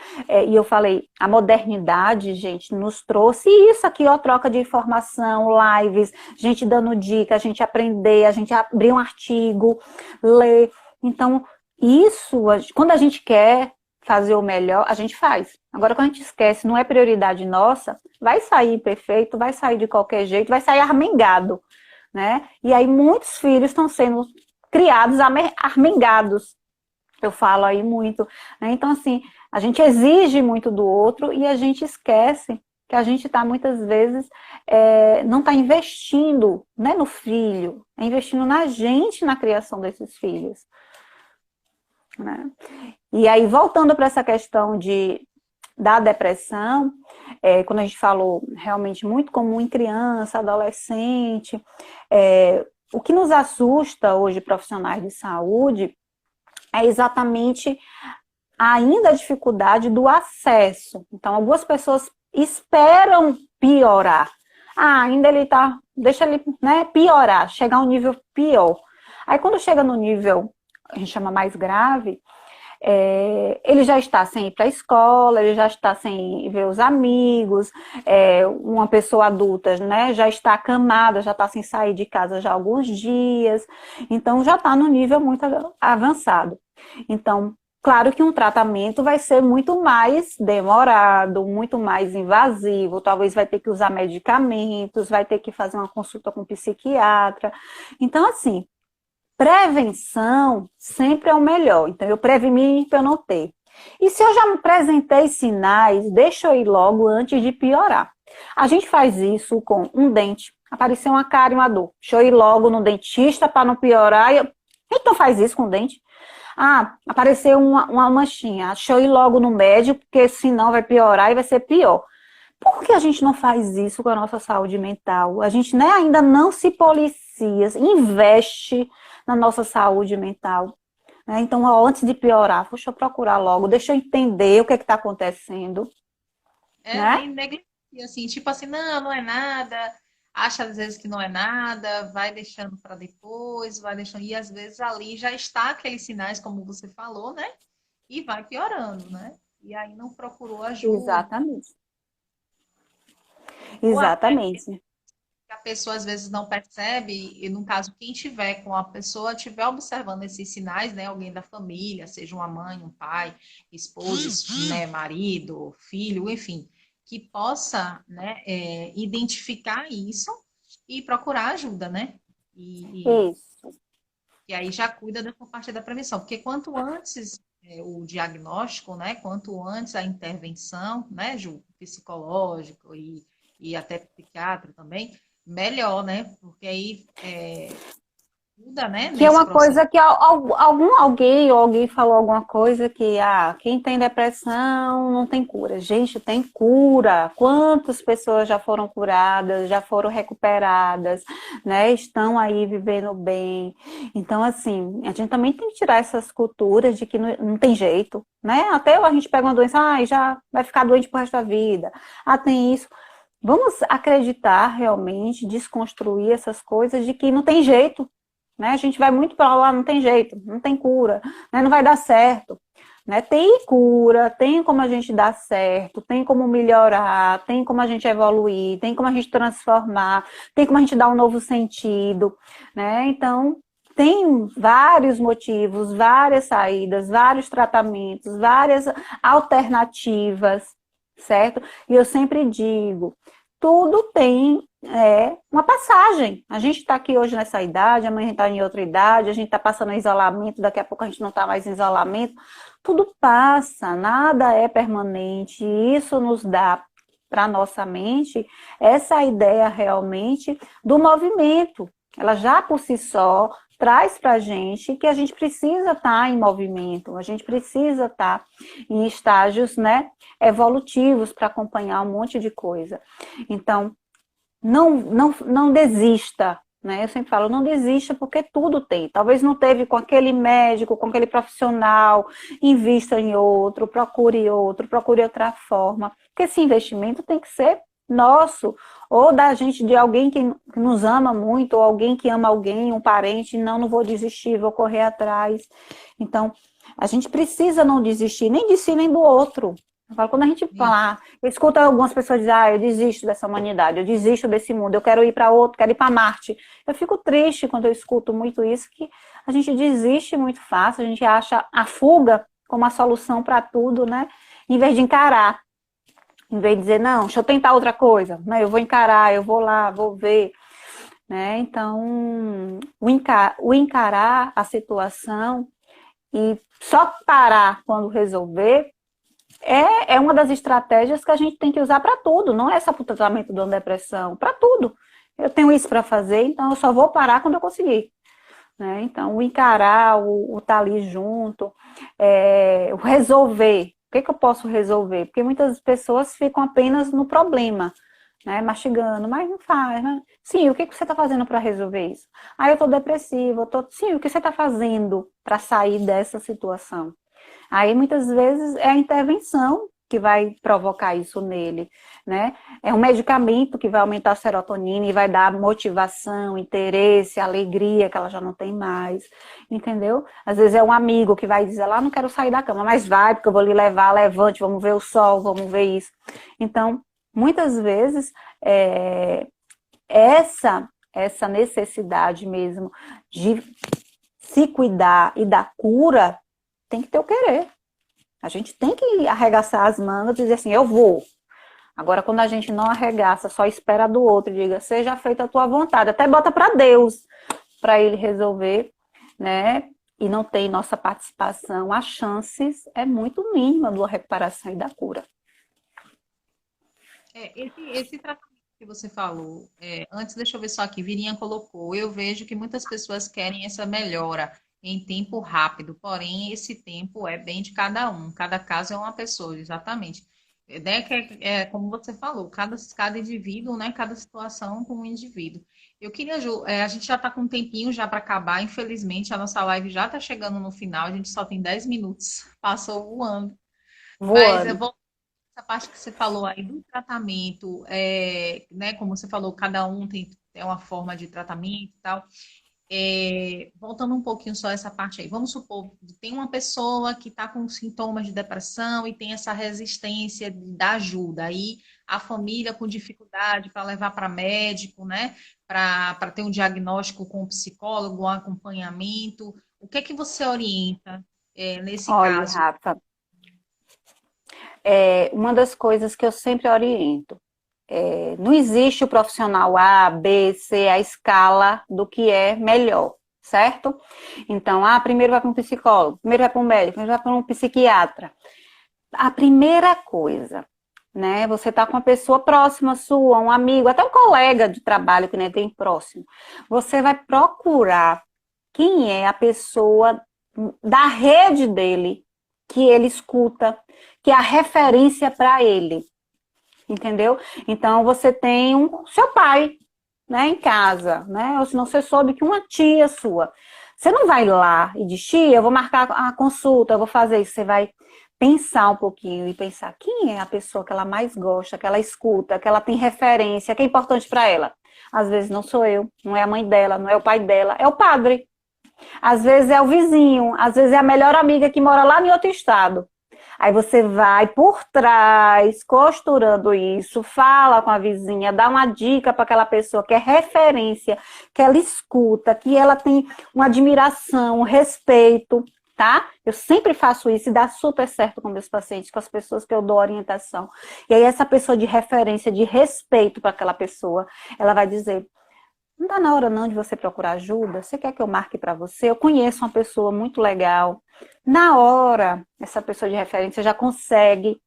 E eu falei, a modernidade, gente, nos trouxe isso aqui, ó, troca de informação, lives, gente dando dica, a gente aprender, a gente abrir um artigo, ler. Então, isso, quando a gente quer fazer o melhor, a gente faz. Agora, quando a gente esquece, não é prioridade nossa, vai sair imperfeito, vai sair de qualquer jeito, vai sair armengado. Né? E aí muitos filhos estão sendo criados armengados, eu falo aí muito, né? Então assim, a gente exige muito do outro e a gente esquece que a gente está muitas vezes, não está investindo, né, no filho, é investindo na gente, na criação desses filhos. Né? E aí voltando para essa questão da depressão, quando a gente falou realmente muito comum em criança, adolescente, o que nos assusta hoje, profissionais de saúde, é exatamente ainda a dificuldade do acesso. Então, algumas pessoas esperam piorar. Ainda ele tá, deixa ele, né, piorar, chegar a um nível pior. Aí, quando chega no nível, a gente chama mais grave, ele já está sem ir para a escola, ele já está sem ver os amigos, uma pessoa adulta, né, já está acamada, já está sem sair de casa já há alguns dias, então já está no nível muito avançado. Então, claro que um tratamento vai ser muito mais demorado, muito mais invasivo, talvez vai ter que usar medicamentos, vai ter que fazer uma consulta com um psiquiatra. Então, assim, prevenção sempre é o melhor. Então, eu preveni para eu não ter. E se eu já me apresentei sinais, deixa eu ir logo antes de piorar. A gente faz isso com um dente, apareceu uma cárie, uma dor. Deixa eu ir logo no dentista para não piorar. A gente não faz isso com o dente. Ah, apareceu uma manchinha. Deixa eu ir logo no médico, porque senão vai piorar e vai ser pior. Por que a gente não faz isso com a nossa saúde mental? A gente, né, ainda não se policia, investe na nossa saúde mental. Né? Então, ó, antes de piorar, deixa eu procurar logo, deixa eu entender o que está acontecendo. Né? E negligencia, assim, tipo assim, não, não é nada, acha às vezes que não é nada, vai deixando para depois, vai deixando, e às vezes ali já está aqueles sinais, como você falou, né? E vai piorando, né? E aí não procurou ajuda, Exatamente. ou até Exatamente. que a pessoa às vezes não percebe, e no caso, quem tiver com a pessoa, tiver observando esses sinais, né? Alguém da família, seja uma mãe, um pai, esposa, né, marido, filho, enfim, que possa, né, identificar isso e procurar ajuda, né? E, Isso. e aí já cuida da parte da prevenção, porque quanto antes o diagnóstico, né? Quanto antes a intervenção, né, Ju, psicológico e até psiquiatra também, melhor, né? Porque aí ajuda, né, Que é nesse uma processo. coisa que alguém falou alguma coisa que quem tem depressão não tem cura. Gente, tem cura. Quantas pessoas já foram curadas, já foram recuperadas, né? Estão aí vivendo bem. Então, assim, a gente também tem que tirar essas culturas de que não tem jeito, né? Até a gente pega uma doença, já vai ficar doente pro resto da vida. Tem isso. Vamos acreditar realmente, desconstruir essas coisas de que não tem jeito. Né? A gente vai muito para lá, não tem jeito, não tem cura, né? Não vai dar certo. Né? Tem cura, tem como a gente dar certo, tem como melhorar, tem como a gente evoluir, tem como a gente transformar, tem como a gente dar um novo sentido. Né? Então, tem vários motivos, várias saídas, vários tratamentos, várias alternativas, certo? E eu sempre digo, tudo tem uma passagem. A gente está aqui hoje nessa idade, amanhã a gente está em outra idade, a gente está passando em isolamento, daqui a pouco a gente não está mais em isolamento. Tudo passa, nada é permanente. E isso nos dá para a nossa mente essa ideia realmente do movimento. Ela já por si só traz para a gente que a gente precisa estar em movimento, a gente precisa estar em estágios, né, evolutivos para acompanhar um monte de coisa. Então, não desista, né? Eu sempre falo, não desista porque tudo tem. Talvez não teve com aquele médico, com aquele profissional, invista em outro, procure outra forma. Porque esse investimento tem que ser nosso, ou da gente, de alguém que nos ama muito, ou alguém que ama alguém, um parente, não vou desistir, vou correr atrás. Então, a gente precisa não desistir, nem de si, nem do outro. Quando a gente fala, eu escuto algumas pessoas dizer, eu desisto dessa humanidade, eu desisto desse mundo, eu quero ir para outro, quero ir para Marte. Eu fico triste quando eu escuto muito isso, que a gente desiste muito fácil, a gente acha a fuga como a solução para tudo, né? Em vez de encarar, em vez de dizer, não, deixa eu tentar outra coisa, né? Eu vou encarar, eu vou lá, vou ver. Né? Então, o encarar a situação e só parar quando resolver é uma das estratégias que a gente tem que usar para tudo, não é só para o tratamento de uma depressão, para tudo. Eu tenho isso para fazer, então eu só vou parar quando eu conseguir. Né? Então, o encarar, o estar ali junto, o resolver. O que eu posso resolver? Porque muitas pessoas ficam apenas no problema, né? Mastigando, mas não faz. Né? Sim, o que você está fazendo para resolver isso? Eu estou depressiva, sim, o que você está fazendo para sair dessa situação? Aí, muitas vezes, é a intervenção que vai provocar isso nele, né? É um medicamento que vai aumentar a serotonina e vai dar motivação, interesse, alegria que ela já não tem mais, entendeu? Às vezes é um amigo que vai dizer lá, não quero sair da cama, mas vai, porque eu vou lhe levar, levante, vamos ver o sol, vamos ver isso. Então, muitas vezes, essa necessidade mesmo de se cuidar e da cura tem que ter o querer. A gente tem que arregaçar as mangas e dizer assim, eu vou. Agora, quando a gente não arregaça, só espera do outro, diga, seja feita a tua vontade. Até bota para Deus, para ele resolver, né? E não tem nossa participação, as chances é muito mínima da recuperação e da cura. Esse tratamento que você falou, antes, deixa eu ver só aqui, Virinha colocou, eu vejo que muitas pessoas querem essa melhora em tempo rápido, porém esse tempo é bem de cada caso é uma pessoa, exatamente. Né, como você falou, cada indivíduo, né, cada situação com um indivíduo. Eu queria, Ju, a gente já está com um tempinho já para acabar, infelizmente a nossa live já está chegando no final, a gente só tem 10 minutos, passou voando. Mas eu Voando. vou essa parte que você falou aí do tratamento, né, como você falou, cada um tem uma forma de tratamento e tal. Voltando um pouquinho só essa parte aí, vamos supor, tem uma pessoa que está com sintomas de depressão e tem essa resistência da ajuda, aí a família com dificuldade para levar para médico, né, para ter um diagnóstico com o psicólogo, um acompanhamento, o que é que você orienta, nesse Olha, caso? Rafa, uma das coisas que eu sempre oriento, não existe o profissional A, B, C, a escala do que é melhor, certo? Então, primeiro vai para um psicólogo, primeiro vai para um médico, primeiro vai para um psiquiatra. A primeira coisa, né? Você tá com uma pessoa próxima sua, um amigo, até um colega de trabalho que nem tem próximo. Você vai procurar quem é a pessoa da rede dele que ele escuta, que é a referência para ele, entendeu? Então você tem seu pai, né, em casa, né? Ou se não você soube que uma tia sua. Você não vai lá e diz, tia, eu vou marcar a consulta, eu vou fazer isso. Você vai pensar um pouquinho e pensar quem é a pessoa que ela mais gosta, que ela escuta, que ela tem referência, que é importante para ela. Às vezes não sou eu, não é a mãe dela, não é o pai dela, é o padre. Às vezes é o vizinho, às vezes é a melhor amiga que mora lá em outro estado. Aí você vai por trás, costurando isso, fala com a vizinha, dá uma dica para aquela pessoa que é referência, que ela escuta, que ela tem uma admiração, um respeito, tá? Eu sempre faço isso e dá super certo com meus pacientes, com as pessoas que eu dou orientação. E aí essa pessoa de referência, de respeito para aquela pessoa, ela vai dizer: não está na hora não de você procurar ajuda? Você quer que eu marque para você? Eu conheço uma pessoa muito legal. Na hora, essa pessoa de referência já consegue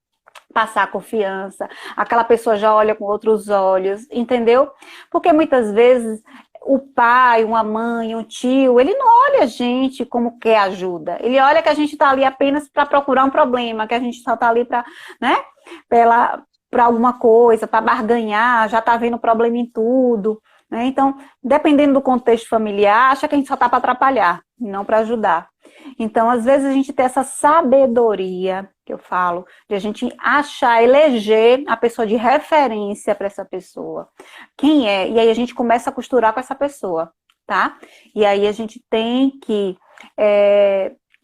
passar confiança. Aquela pessoa já olha com outros olhos, entendeu? Porque muitas vezes o pai, uma mãe, um tio, ele não olha a gente como quer ajuda. Ele olha que a gente está ali apenas para procurar um problema, que a gente só está ali para, né? Para alguma coisa, para barganhar, já está vendo problema em tudo. Né? Então, dependendo do contexto familiar, acha que a gente só está para atrapalhar, não para ajudar. Então, às vezes, a gente tem essa sabedoria, que eu falo, de a gente achar, eleger a pessoa de referência para essa pessoa. Quem é? E aí a gente começa a costurar com essa pessoa, tá? E aí a gente tem que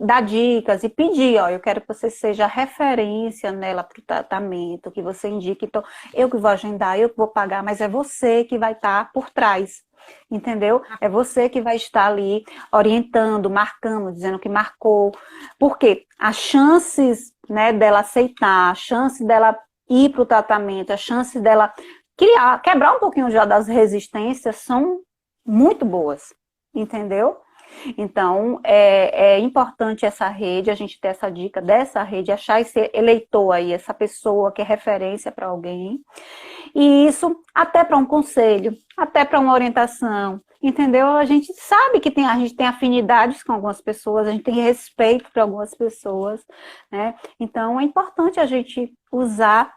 dar dicas e pedir, ó, eu quero que você seja referência nela para o tratamento, que você indique, então, eu que vou agendar, eu que vou pagar, mas é você que vai estar por trás, entendeu? É você que vai estar ali orientando, marcando, dizendo que marcou, porque as chances, né, dela aceitar, a chance dela ir para o tratamento, a chance dela quebrar um pouquinho já das resistências são muito boas, entendeu? Então, é importante essa rede, a gente ter essa dica dessa rede, achar esse eleitor aí, essa pessoa que é referência para alguém. E isso até para um conselho, até para uma orientação, entendeu? A gente sabe que a gente tem afinidades com algumas pessoas, a gente tem respeito para algumas pessoas, né? Então, é importante a gente usar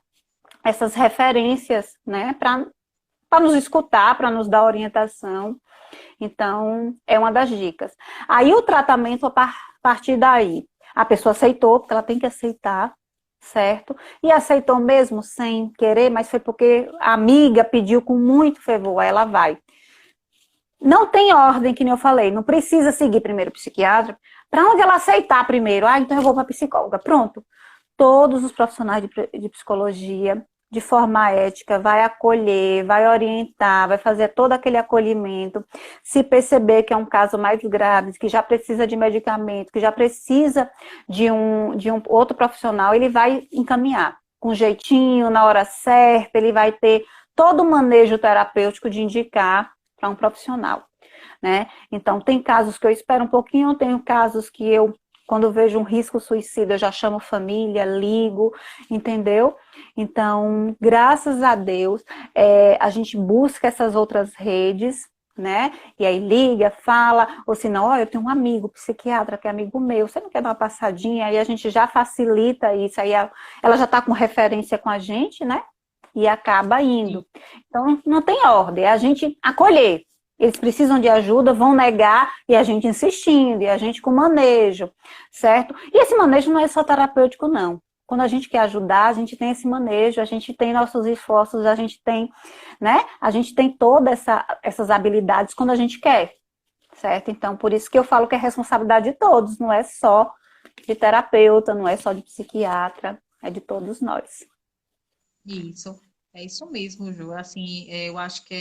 essas referências, né, para nos escutar, para nos dar orientação. Então, é uma das dicas. Aí o tratamento, a partir daí, a pessoa aceitou, porque ela tem que aceitar, certo? E aceitou mesmo sem querer, mas foi porque a amiga pediu com muito fervor, aí ela vai. Não tem ordem, que nem eu falei, não precisa seguir primeiro o psiquiatra, para onde ela aceitar primeiro. Então eu vou para a psicóloga. Pronto. Todos os profissionais de psicologia, de forma ética, vai acolher, vai orientar, vai fazer todo aquele acolhimento. Se perceber que é um caso mais grave, que já precisa de medicamento, que já precisa de um outro profissional, ele vai encaminhar com jeitinho, na hora certa, ele vai ter todo o manejo terapêutico de indicar para um profissional, né? Então, tem casos que eu espero um pouquinho, tem casos que eu Quando eu vejo um risco suicida, eu já chamo família, ligo, entendeu? Então, graças a Deus, a gente busca essas outras redes, né? E aí liga, fala, ou se não, ó, eu tenho um amigo psiquiatra que é amigo meu, você não quer dar uma passadinha? Aí a gente já facilita isso, aí ela já está com referência com a gente, né? E acaba indo. Então, não tem ordem, é a gente acolher. Eles precisam de ajuda, vão negar, e a gente insistindo, e a gente com manejo, certo? E esse manejo não é só terapêutico, não. Quando a gente quer ajudar, a gente tem esse manejo, a gente tem nossos esforços, a gente tem, né? A gente tem todas essas habilidades quando a gente quer, certo? Então, por isso que eu falo que é responsabilidade de todos, não é só de terapeuta, não é só de psiquiatra, é de todos nós. Isso, é isso mesmo, Ju. Assim, eu acho que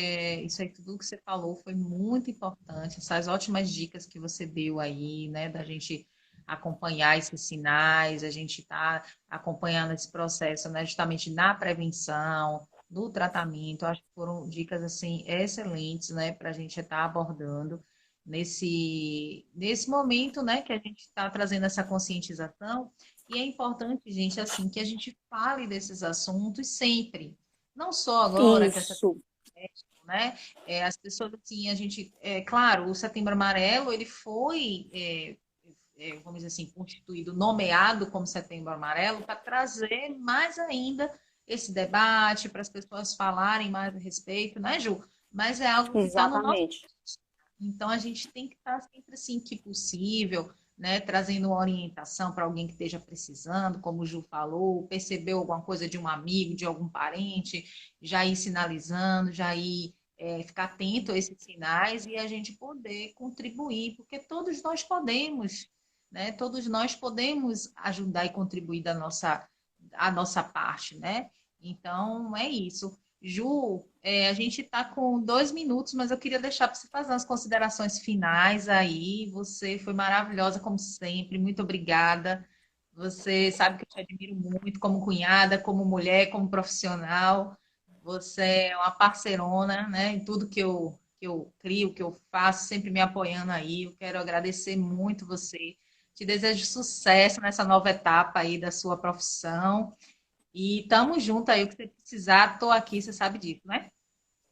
isso aí tudo que você falou foi muito importante. Essas ótimas dicas que você deu aí, né, da gente acompanhar esses sinais, a gente tá acompanhando esse processo, né, justamente na prevenção, no tratamento. Acho que foram dicas assim excelentes, né, para a gente estar abordando nesse momento, né, que a gente está trazendo essa conscientização. E é importante, gente, assim, que a gente fale desses assuntos sempre. Não só agora, que essa Isso, questão, né? As pessoas, assim, a gente... claro, o Setembro Amarelo, ele foi, vamos dizer assim, constituído, nomeado como Setembro Amarelo, para trazer mais ainda esse debate, para as pessoas falarem mais a respeito, né, Ju? Mas é algo que está no nosso... exatamente. Então, a gente tem que estar sempre assim que possível, né, trazendo uma orientação para alguém que esteja precisando, como o Ju falou, percebeu alguma coisa de um amigo, de algum parente, já ir sinalizando, já ir ficar atento a esses sinais e a gente poder contribuir, porque todos nós podemos, né? Todos nós podemos ajudar e contribuir a nossa parte, né? Então, é isso. Ju, a gente está com 2 minutos, mas eu queria deixar para você fazer umas considerações finais aí. Você foi maravilhosa, como sempre. Muito obrigada. Você sabe que eu te admiro muito como cunhada, como mulher, como profissional. Você é uma parceirona, né? Em tudo que eu crio, que eu faço, sempre me apoiando aí. Eu quero agradecer muito você. Te desejo sucesso nessa nova etapa aí da sua profissão. E tamo junto aí, o que você precisar, tô aqui, você sabe disso, né?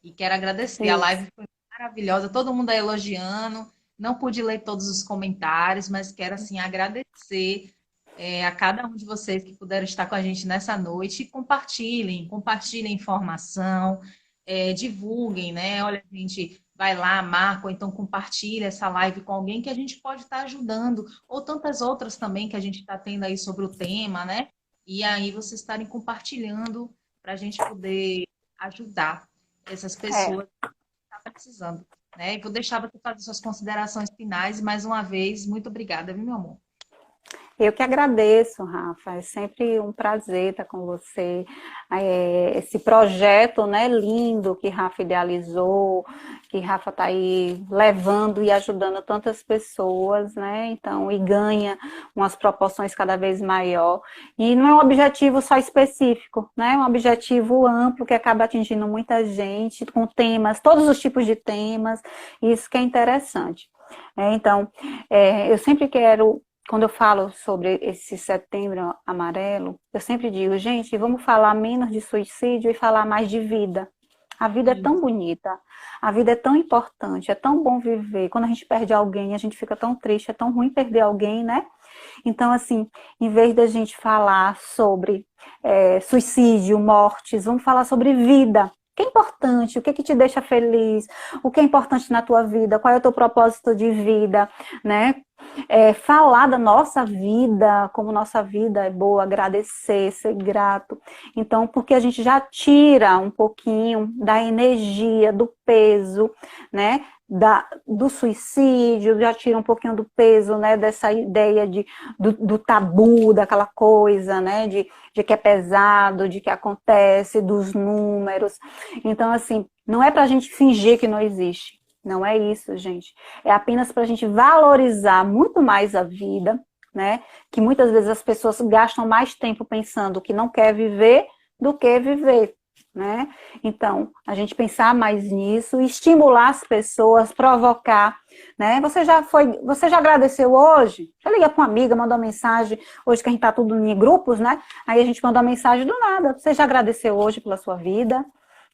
E quero agradecer, a Isso. live foi maravilhosa, todo mundo aí elogiando, não pude ler todos os comentários, mas quero, assim, agradecer a cada um de vocês que puderam estar com a gente nessa noite e compartilhem informação, divulguem, né? Olha, a gente vai lá, marca, ou então compartilha essa live com alguém que a gente pode estar ajudando, ou tantas outras também que a gente está tendo aí sobre o tema, né? E aí vocês estarem compartilhando para a gente poder ajudar essas É. pessoas que estão precisando. Né? E vou deixar você fazer suas considerações finais. E mais uma vez, muito obrigada, viu, meu amor? Eu que agradeço, Rafa. É sempre um prazer estar com você. Esse projeto, né, lindo que Rafa idealizou, que Rafa está aí levando e ajudando tantas pessoas, né? Então, e ganha umas proporções cada vez maior. E não é um objetivo só específico, né? É um objetivo amplo que acaba atingindo muita gente, com temas, todos os tipos de temas. Isso que é interessante. Então, eu sempre quero quando eu falo sobre esse setembro amarelo, eu sempre digo, gente, vamos falar menos de suicídio e falar mais de vida. A vida é tão Isso. bonita, a vida é tão importante, é tão bom viver. Quando a gente perde alguém, a gente fica tão triste, é tão ruim perder alguém, né? Então, assim, em vez da gente falar sobre suicídio, mortes, vamos falar sobre vida. O que é importante? O que é que te deixa feliz? O que é importante na tua vida? Qual é o teu propósito de vida? Né? Falar da nossa vida, como nossa vida é boa, agradecer, ser grato. Então, porque a gente já tira um pouquinho da energia, do peso, né? Do suicídio, já tira um pouquinho do peso, né? Dessa ideia do tabu, daquela coisa, né? De que é pesado, de que acontece, dos números. Então, assim, não é para a gente fingir que não existe. Não é isso, gente. É apenas para a gente valorizar muito mais a vida, né? Que muitas vezes as pessoas gastam mais tempo pensando que não quer viver do que viver, né? Então, a gente pensar mais nisso, estimular as pessoas, provocar, né? Você já agradeceu hoje? Já liga para uma amiga, mandou uma mensagem, hoje que a gente está tudo em grupos, né? Aí a gente mandou uma mensagem do nada. Você já agradeceu hoje pela sua vida?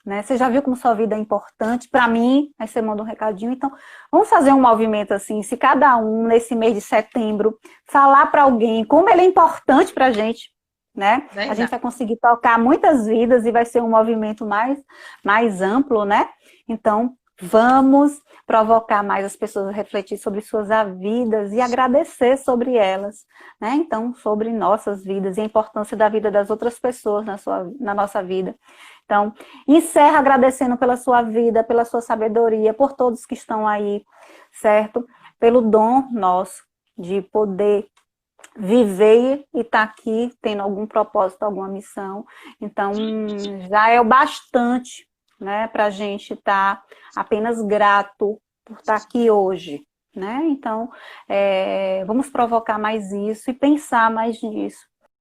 Né? Você já viu como sua vida é importante para mim? Aí você manda um recadinho. Então, vamos fazer um movimento assim, se cada um, nesse mês de setembro, falar para alguém como ele é importante para a gente, né? A gente Verdade. vai conseguir tocar muitas vidas e vai ser um movimento mais amplo, né? Então, vamos provocar mais as pessoas a refletir sobre suas vidas e agradecer sobre elas, né? Então, sobre nossas vidas e a importância da vida das outras pessoas na nossa vida. Então, encerra agradecendo pela sua vida, pela sua sabedoria, por todos que estão aí, certo? Pelo dom nosso de poder viver e estar aqui tendo algum propósito, alguma missão. Então, já é o bastante, né, para a gente estar apenas grato por estar aqui hoje, né? Então, vamos provocar mais isso e pensar mais nisso,